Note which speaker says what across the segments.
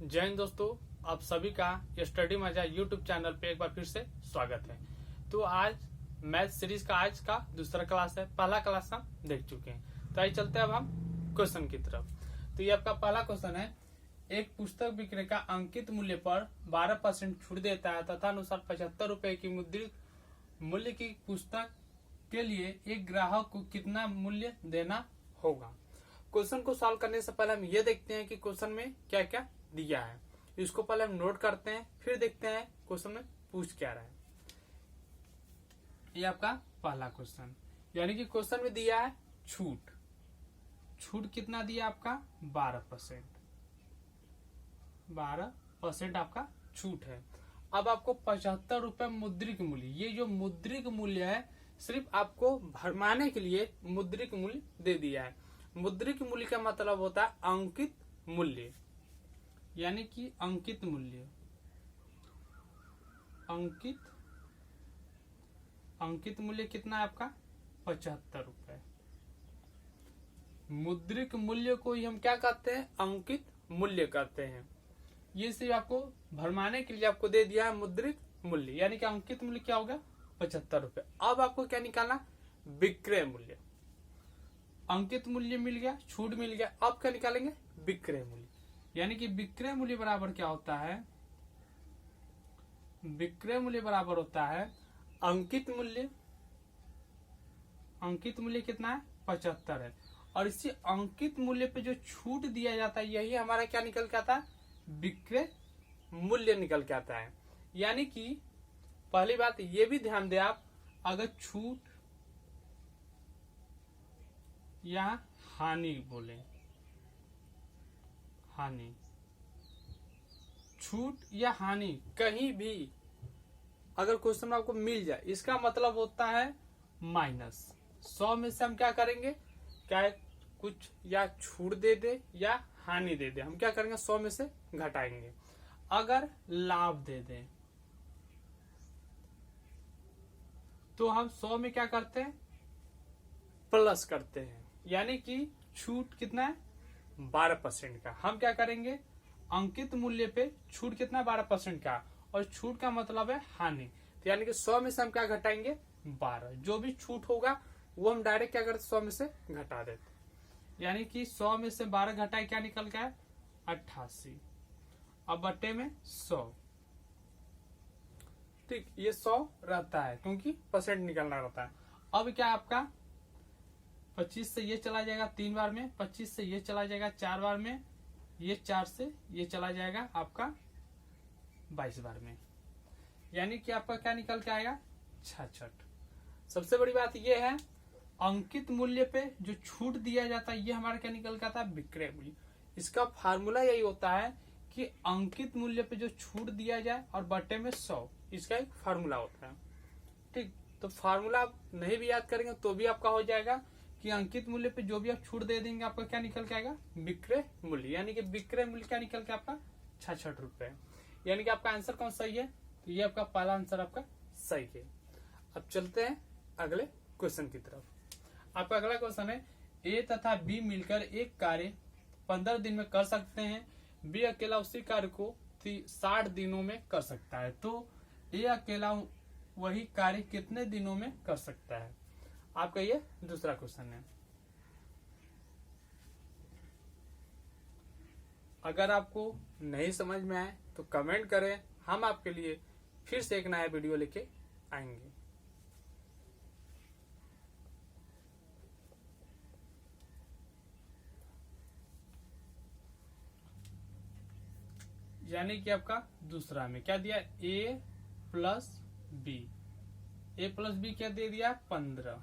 Speaker 1: जय हिंद दोस्तों, आप सभी का स्टडी मजा यूट्यूब चैनल पे एक बार फिर से स्वागत है। तो आज मैथ सीरीज का आज का दूसरा क्लास है। पहला क्लास हम देख चुके हैं, तो आइए चलते हैं अब हम क्वेश्चन की तरफ। तो ये आपका पहला क्वेश्चन है। एक पुस्तक विक्रेता अंकित मूल्य पर 12% छूट देता है तथा अनुसार 75 रुपए की मुद्रित मूल्य की पुस्तक के लिए एक ग्राहक को कितना मूल्य देना होगा। क्वेश्चन को सॉल्व करने से पहले हम ये देखते हैं कि क्वेश्चन में क्या क्या दिया है। इसको पहले हम नोट करते हैं, फिर देखते हैं क्वेश्चन में पूछ क्या रहा है। ये आपका पहला क्वेश्चन, यानी कि क्वेश्चन में दिया है छूट। छूट कितना दिया आपका 12%। 12% आपका छूट है। अब आपको 75 रुपए मुद्रिक मूल्य, ये जो मुद्रिक मूल्य है सिर्फ आपको भरमाने के लिए मुद्रिक मूल्य दे दिया है। मुद्रिक मूल्य का मतलब होता है अंकित मूल्य, यानी कि अंकित मूल्य। अंकित मूल्य कितना है आपका 75 रुपए। मुद्रिक मूल्य को ही हम क्या कहते हैं, अंकित मूल्य कहते हैं। ये सिर्फ आपको भरमाने के लिए आपको दे दिया है मुद्रिक मूल्य, यानी कि अंकित मूल्य क्या होगा 75 रुपए। अब आपको क्या निकालना, विक्रय मूल्य। अंकित मूल्य मिल गया, छूट मिल गया, अब क्या निकालेंगे, विक्रय मूल्य। यानी कि विक्रय मूल्य बराबर क्या होता है, विक्रय मूल्य बराबर होता है अंकित मूल्य। अंकित मूल्य कितना है 75 है, और इसी अंकित मूल्य पे जो छूट दिया जाता है यही हमारा क्या निकल के आता है, विक्रय मूल्य निकल के आता है। यानी कि पहली बात ये भी ध्यान दें आप, अगर छूट या हानि बोले, हानि, छूट या हानि कहीं भी अगर क्वेश्चन में आपको मिल जाए, इसका मतलब होता है माइनस। 100 में से हम क्या करेंगे, क्या कुछ या छूट दे दे या हानि दे दे, हम क्या करेंगे 100 में से घटाएंगे। अगर लाभ दे दे तो हम 100 में क्या करते हैं, प्लस करते हैं। यानी कि छूट कितना है 12% का, हम क्या करेंगे अंकित मूल्य पे छूट कितना 12% का, और छूट का मतलब है हानि। तो यानी कि 100 में से हम क्या घटाएंगे 12, जो भी छूट होगा वो हम डायरेक्ट क्या करते 100 में से घटा देते। यानी कि 100 में से 12 घटाए क्या निकल गया 88, अब बट्टे में 100। ठीक, ये 100 रहता है क्योंकि परसेंट निकलना रहता है। अब क्या आपका 25 से ये चला जाएगा 3 बार में, 25 से ये चला जाएगा 4 बार में, ये 4 से ये चला जाएगा आपका 22 बार में। यानी कि आपका क्या निकल के आएगा 66। सबसे बड़ी बात ये है, अंकित मूल्य पे जो छूट दिया जाता है ये हमारा क्या निकल के आता है, विक्रय मूल्य। इसका फार्मूला यही होता है कि अंकित मूल्य पे जो छूट दिया जाए और बट्टे में 100, इसका एक फार्मूला होता है। ठीक, तो फार्मूला आप नहीं भी याद करेंगे तो भी आपका हो जाएगा कि अंकित मूल्य पे जो भी आप छूट दे देंगे आपका क्या निकल के आएगा, विक्रय मूल्य। यानी कि विक्रय मूल्य क्या निकल के आपका 66 रुपए। यानी कि आपका आंसर कौन सही है, तो ये आपका पहला आंसर आपका सही है। अब चलते हैं अगले क्वेश्चन की तरफ। आपका अगला क्वेश्चन है, ए तथा बी मिलकर एक कार्य 15 दिन में कर सकते हैं, बी अकेला उसी कार्य को 60 दिनों में कर सकता है। तो ए अकेला वही कार्य कितने दिनों में कर सकता है। आपका ये दूसरा क्वेश्चन है। अगर आपको नहीं समझ में आए तो कमेंट करें, हम आपके लिए फिर से एक नया वीडियो लेके आएंगे। यानी कि आपका दूसरा में क्या दिया, a plus B. A plus B क्या दे दिया 15।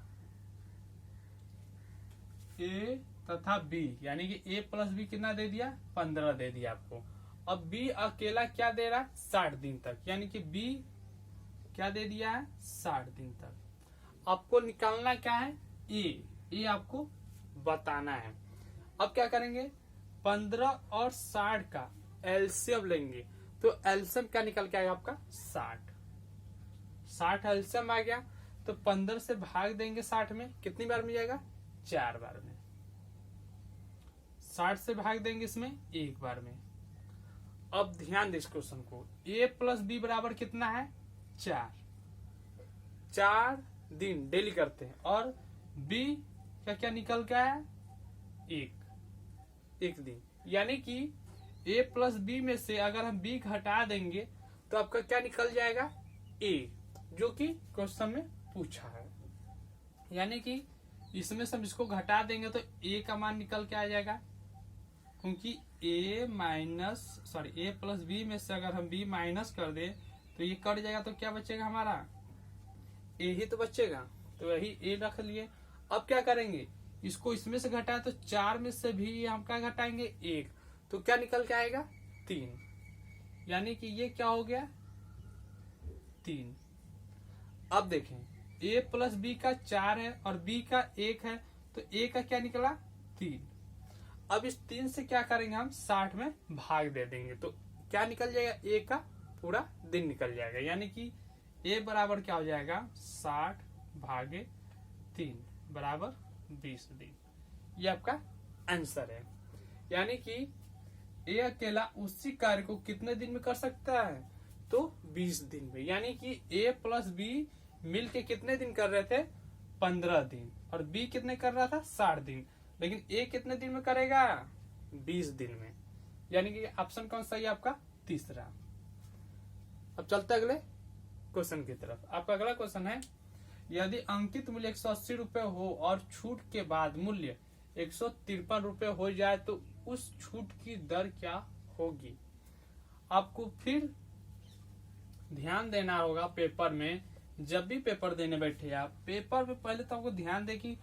Speaker 1: ए तथा बी यानी कि ए प्लस बी कितना दे दिया 15 दे दिया आपको। अब बी अकेला क्या दे रहा है 60 दिन तक, यानी कि बी क्या दे दिया है 60 दिन तक। आपको निकालना क्या है ए आपको बताना है। अब क्या करेंगे 15 और 60 का एलसीएम लेंगे, तो एलसीएम क्या निकल के आएगा आपका 60 एलसीएम आ गया, तो 15 से भाग देंगे 60 में, कितनी बार में जाएगा 4 बार में। 60 से भाग देंगे इसमें 1 बार में, अब ध्यान दे इस क्वेश्चन को, a प्लस बी बराबर कितना है 4, 4 दिन डेली करते हैं, और b क्या क्या निकल गया है 1 दिन, यानी कि a प्लस बी में से अगर हम b घटा देंगे तो आपका क्या निकल जाएगा a, जो कि क्वेश्चन में पूछा है। यानी कि इसमें से हम इसको घटा देंगे तो a का मान निकल के आ जाएगा, क्योंकि a प्लस बी में से अगर हम b माइनस कर दे तो ये कट जाएगा, तो क्या बचेगा हमारा a ही तो बचेगा, तो वही a रख लिए। अब क्या करेंगे, इसको इसमें से घटाए तो 4 में से भी हम क्या घटाएंगे 1, तो क्या निकल के आएगा 3, यानी कि ये क्या हो गया 3। अब देखें a प्लस बी का 4 है और b का 1 है, तो a का क्या निकला 3। अब इस 3 से क्या करेंगे हम 60 में भाग दे देंगे, तो क्या निकल जाएगा a का पूरा दिन निकल जाएगा, यानी कि a बराबर क्या हो जाएगा 60 भागे 3 बराबर 20 दिन। ये आपका आंसर है। यानी कि ए अकेला उसी कार्य को कितने दिन में कर सकता है, तो 20 दिन में। यानी कि ए प्लस बी मिल के कितने दिन कर रहे थे 15 दिन, और बी कितने कर रहा था 60 दिन, लेकिन ए कितने दिन में करेगा 20 दिन में। यानी कि ऑप्शन कौन सा है आपका तीसरा। अब चलते अगले क्वेश्चन की तरफ। आपका अगला क्वेश्चन है, यदि अंकित मूल्य 180 रुपए हो और छूट के बाद मूल्य 153 रुपए हो जाए तो उस छूट की दर क्या होगी। आपको फिर ध्यान देना होगा पेपर में, जब भी पेपर देने बैठे आप पेपर में पहले तो आपको ध्यान दे कि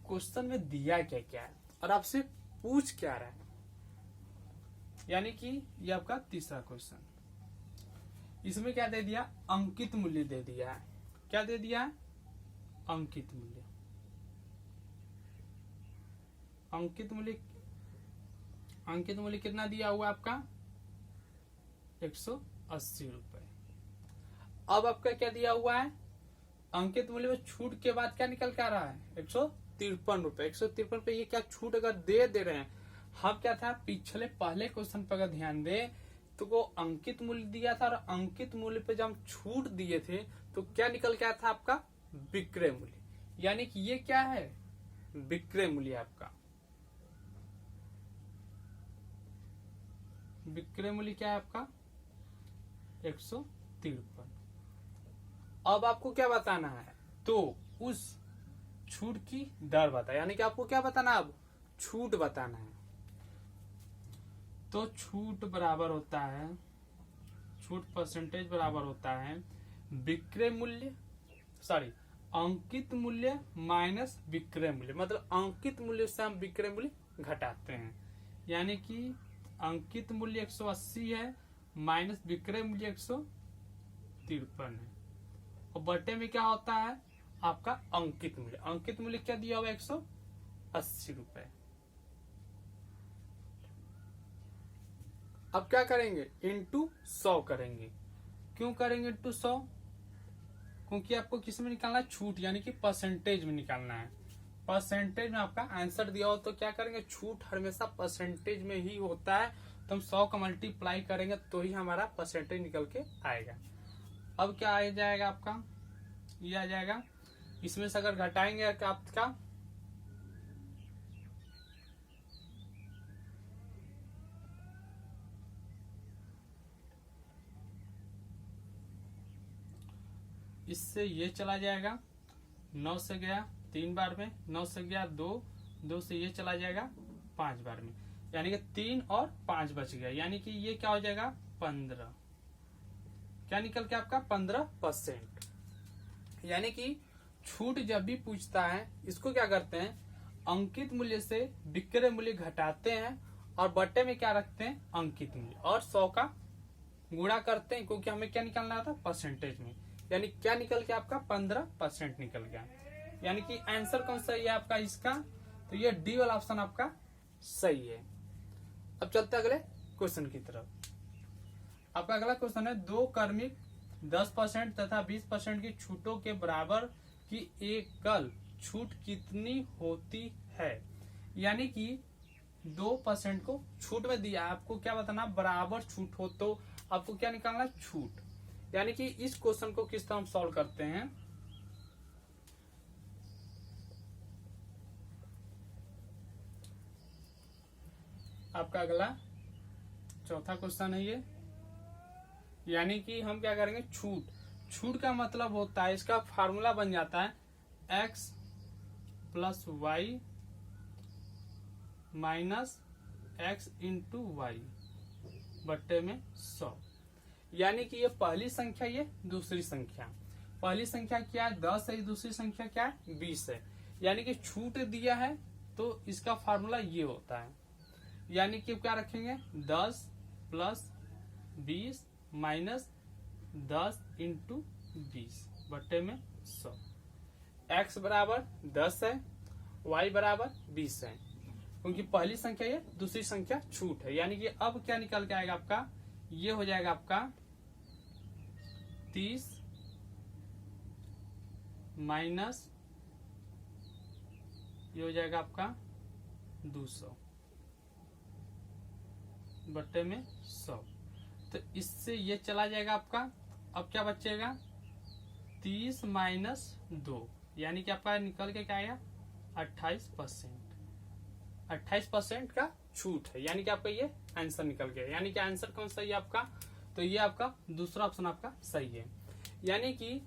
Speaker 1: क्वेश्चन में दिया क्या क्या है और आपसे पूछ क्या रहा है। यानी कि ये आपका तीसरा क्वेश्चन, इसमें क्या दे दिया अंकित मूल्य दे दिया है। क्या दे दिया अंकित मूल्य। अंकित मूल्य कितना दिया हुआ आपका 180 रुपए। अब आपका क्या दिया हुआ है अंकित मूल्य में छूट के बाद क्या निकल के आ रहा है 153 रुपए। 153 रुपए ये क्या छूट अगर दे रहे हैं, हम क्या था पिछले पहले क्वेश्चन पर अगर ध्यान दे तो वो अंकित मूल्य दिया था और अंकित मूल्य पे जब हम छूट दिए थे तो क्या निकल के आया था आपका विक्रय मूल्य। यानी कि ये क्या है विक्रय मूल्य। आपका विक्रय मूल्य क्या है आपका 153। अब आपको क्या बताना है, तो उस छूट की दर बताए, यानी कि आपको क्या बताना है अब छूट बताना है। तो छूट बराबर होता है, छूट परसेंटेज बराबर होता है विक्रय मूल्य अंकित मूल्य माइनस विक्रय मूल्य। मतलब अंकित मूल्य से हम विक्रय मूल्य घटाते हैं। यानी कि अंकित मूल्य 180 है माइनस विक्रय मूल्य 153 है, और बटे में क्या होता है आपका अंकित मूल्य। अंकित मूल्य क्या दिया हुआ 180 रुपए। अब क्या करेंगे इंटू 100 करेंगे। क्यों करेंगे इंटू 100, क्योंकि आपको किस में निकालना है छूट, यानी कि परसेंटेज में निकालना है। परसेंटेज में आपका आंसर दिया हो तो क्या करेंगे, छूट हमेशा परसेंटेज में ही होता है, तो हम 100 का मल्टीप्लाई करेंगे तो ही हमारा परसेंटेज निकल के आएगा। अब क्या आ जाएगा आपका, ये आ जाएगा, इसमें से अगर घटाएंगे आपका इससे ये चला जाएगा 9 से गया 3 बार में, 9 से गया 2 से ये चला जाएगा 5 बार में, यानी कि 3 और 5 बच गया। यानी कि ये क्या हो जाएगा 15। क्या निकल के आपका 15%। यानी कि छूट जब भी पूछता है इसको क्या करते हैं अंकित मूल्य से विक्रय मूल्य घटाते हैं और बट्टे में क्या रखते हैं अंकित मूल्य, और 100 का गुणा करते हैं, क्योंकि हमें क्या निकालना था परसेंटेज में। यानी क्या निकल के आपका 15% निकल गया। यानी कि आंसर कौन सा है आपका इसका, तो ये डी वाला ऑप्शन आपका सही है। अब चलते अगले क्वेश्चन की तरफ। आपका अगला क्वेश्चन है, 2 कार्मिक 10% तथा 20% की छूटों के बराबर की एकल छूट कितनी होती है। यानी कि 2% को छूट में दिया है। आपको क्या बताना, बराबर छूट हो तो आपको क्या निकालना, छूट। यानी कि इस क्वेश्चन को किस तरह हम सॉल्व करते हैं, आपका अगला चौथा क्वेश्चन है ये। यानी कि हम क्या करेंगे, छूट का मतलब होता है, इसका फार्मूला बन जाता है x plus y minus x into y बट्टे में 100। यानी कि ये पहली संख्या, ये दूसरी संख्या। पहली संख्या क्या है, 10 है, दूसरी संख्या क्या है, 20 है। यानी कि छूट दिया है तो इसका फार्मूला ये होता है। यानी कि क्या रखेंगे, 10 प्लस 20 माइनस 10 इंटू 20 बट्टे में 100। x बराबर 10 है, y बराबर 20 है, क्योंकि पहली संख्या ये, दूसरी संख्या छूट है। यानी कि अब क्या निकल के आएगा आपका, ये हो जाएगा आपका 30 माइनस ये हो जाएगा आपका 200 बट्टे में 100। तो इससे ये चला जाएगा आपका। अब क्या बचेगा, 30 माइनस 2, यानी कि आपका निकल के क्या आएगा 28%। 28% का छूट है, यानी कि आपका ये आंसर निकल गया। यानी कि आंसर कौन सा है आपका, तो ये आपका दूसरा ऑप्शन आपका सही है। यानी कि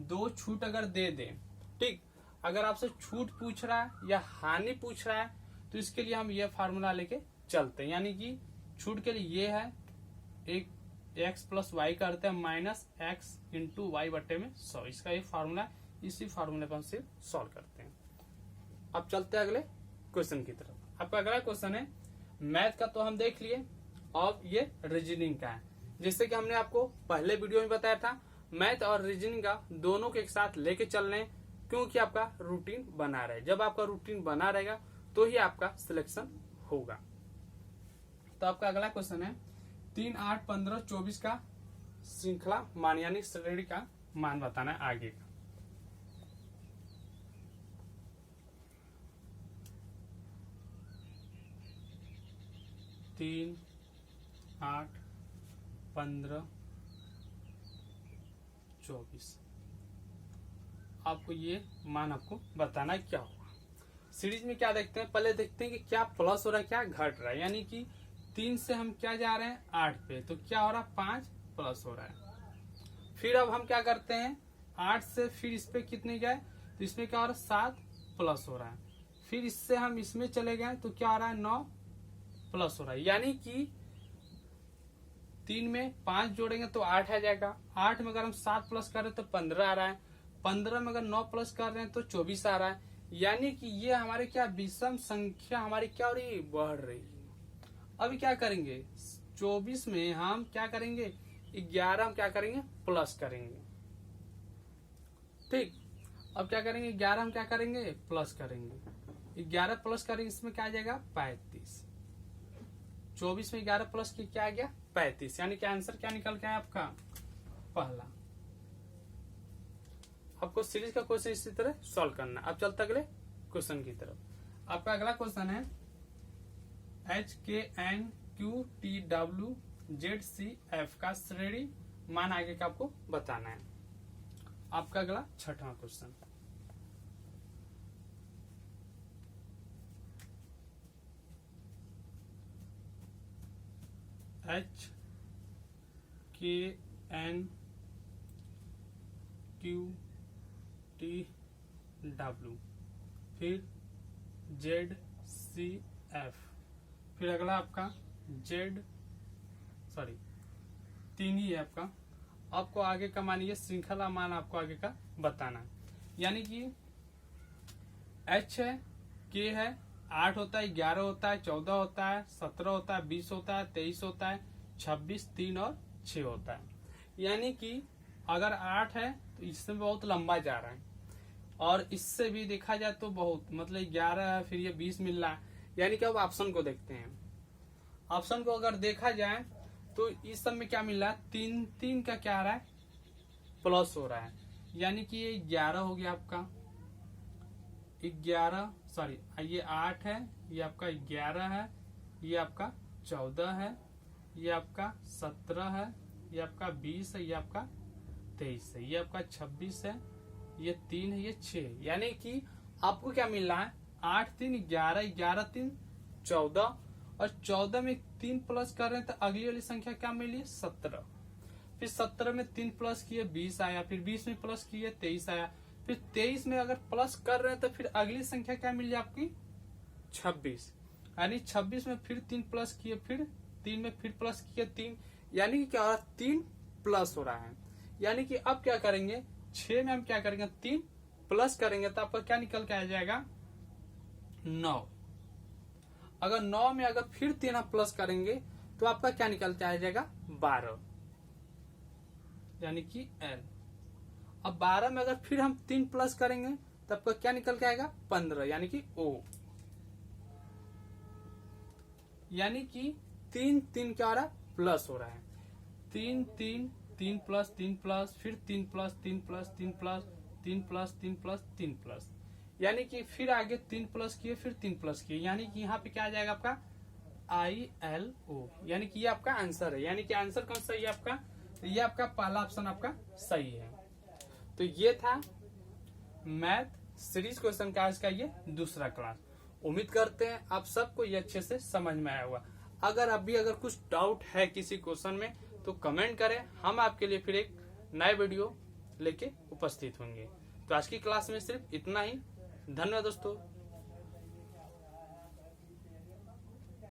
Speaker 1: 2 छूट अगर दे दे, ठीक, अगर आपसे छूट पूछ रहा है या हानि पूछ रहा है तो इसके लिए हम ये फार्मूला लेके चलते हैं। यानी कि छूट के लिए ये है, एक x प्लस वाई करते हैं माइनस एक्स इंटू वाई बट्टे में 100, इसका ये फार्मूला, इसी फार्मूले पर हम सिर्फ सॉल्व करते हैं। अब चलते हैं अगले क्वेश्चन की तरफ। आपका अगला क्वेश्चन है मैथ का, तो हम देख लिए, अब ये रीजनिंग का है। जैसे कि हमने आपको पहले वीडियो में बताया था, मैथ और रीजनिंग का दोनों के एक साथ लेके चल रहे हैं, क्योंकि आपका रूटीन बना रहे। जब आपका रूटीन बना रहेगा तो ही आपका सिलेक्शन होगा। तो आपका अगला क्वेश्चन है 3, 8, 15, 24 का श्रृंखला मान यानी श्रेणी का मान बताना है आगे का। तीन, 8, 15, 24 आपको ये मान आपको बताना है क्या होगा। सीरीज में क्या देखते हैं, पहले देखते हैं कि क्या प्लस हो रहा है, क्या घट रहा है। यानी कि 3 से हम क्या जा रहे हैं 8 पे, तो क्या हो रहा है 5 प्लस हो रहा है। फिर अब हम क्या करते हैं, 8 से फिर इस पे कितने गए, तो इसमें क्या हो रहा है 7 प्लस हो रहा है। फिर इससे हम इसमें चले गए तो क्या हो रहा है 9 प्लस हो रहा है। यानी कि 3 में 5 जोड़ेंगे तो 8 आ जाएगा। 8 में अगर हम 7 प्लस कर रहे हैं तो 15 आ रहा है। 15 में अगर 9 प्लस कर रहे हैं तो 24 आ रहा है। यानी कि ये हमारे क्या विषम संख्या हमारी क्या हो रही है, बढ़ रही है। अभी क्या करेंगे, 24 में हम क्या करेंगे, 11 हम क्या करेंगे प्लस करेंगे, ठीक। अब क्या करेंगे, 11 हम क्या करेंगे प्लस करेंगे, 11 प्लस करेंगे, इसमें क्या आ जाएगा 35। 24 में 11 प्लस की क्या आ गया 35। यानी कि आंसर क्या निकल के आया आपका पहला। आपको सीरीज का क्वेश्चन इसी तरह सॉल्व करना। अब चलते अगले क्वेश्चन की तरफ। आपका अगला क्वेश्चन है HKNQTWZCF का श्रेणी मान आगे का आपको बताना है। आपका अगला छठवां क्वेश्चन, HKNQTW फिर ZCF, फिर अगला आपका तीन ही है आपका। आपको आगे का मान, ये श्रृंखला मान आपको आगे का बताना। यानी कि H है, K है, 8 होता है, 11 होता है, 14 होता है, 17 होता है, 20 होता है, 23 होता है, 26, 3 और 6 होता है। यानी कि अगर 8 है तो इसमें बहुत लंबा जा रहा है, और इससे भी देखा जाए तो बहुत, मतलब 11 है, फिर ये 20 मिल रहा है। यानी कि अब ऑप्शन को देखते हैं। ऑप्शन को अगर देखा जाए तो इस सब में क्या मिल रहा है, 3 का क्या आ रहा है प्लस हो रहा है। यानी कि ये 11 हो गया आपका, 11 सॉरी ये 8 है, ये आपका 11 है, ये आपका 14 है, ये आपका 17 है, ये आपका 20 है, ये आपका 23 है, ये आपका 26 है, ये 3 है, ये 6 है। यानी कि आपको क्या मिल रहा है 8 3 11, 11 3 14 और 14 में 3 प्लस कर रहे हैं तो अगली वाली संख्या क्या मिली 17। फिर 17 में 3 प्लस किए 20 आया, फिर 20 में प्लस किए 23 आया, फिर 23 में अगर प्लस कर रहे हैं तो फिर अगली संख्या क्या मिली आपकी 26। यानी 26 में फिर 3 प्लस किए, फिर 3 में फिर प्लस किए 3, यानी कि क्या हो रहा है 3 प्लस हो रहा है। यानी कि अब क्या करेंगे 6 में हम क्या करेंगे 3 प्लस करेंगे तो आपका क्या निकल के आ जाएगा 9। अगर 9 में अगर फिर 3 आप प्लस करेंगे तो आपका क्या निकल के आ जाएगा 12, यानी कि L। अब 12 में अगर फिर हम 3 प्लस करेंगे तो आपका क्या निकल के आएगा 15, यानी कि O। यानी कि 3 3 क्या हो रहा है प्लस हो रहा है, 3 3 3 प्लस 3 प्लस, फिर 3 plus 3 plus 3 plus 3 plus 3 plus 3 plus, यानी कि फिर आगे 3 प्लस किए, फिर 3 प्लस किए, यानी कि यहाँ पे क्या आ जाएगा आपका ILO। यानी कि ये आपका आंसर है। यानी कि आंसर कौन सही है आपका, ये आपका पहला ऑप्शन आपका सही है। तो ये था मैथ सीरीज क्वेश्चन का आज का ये दूसरा क्लास। उम्मीद करते हैं आप सबको ये अच्छे से समझ में आया होगा। अगर अभी अगर कुछ डाउट है किसी क्वेश्चन में तो कमेंट करें, हम आपके लिए फिर एक नए वीडियो लेके उपस्थित होंगे। तो आज की क्लास में सिर्फ इतना ही। धन्यवाद दोस्तों।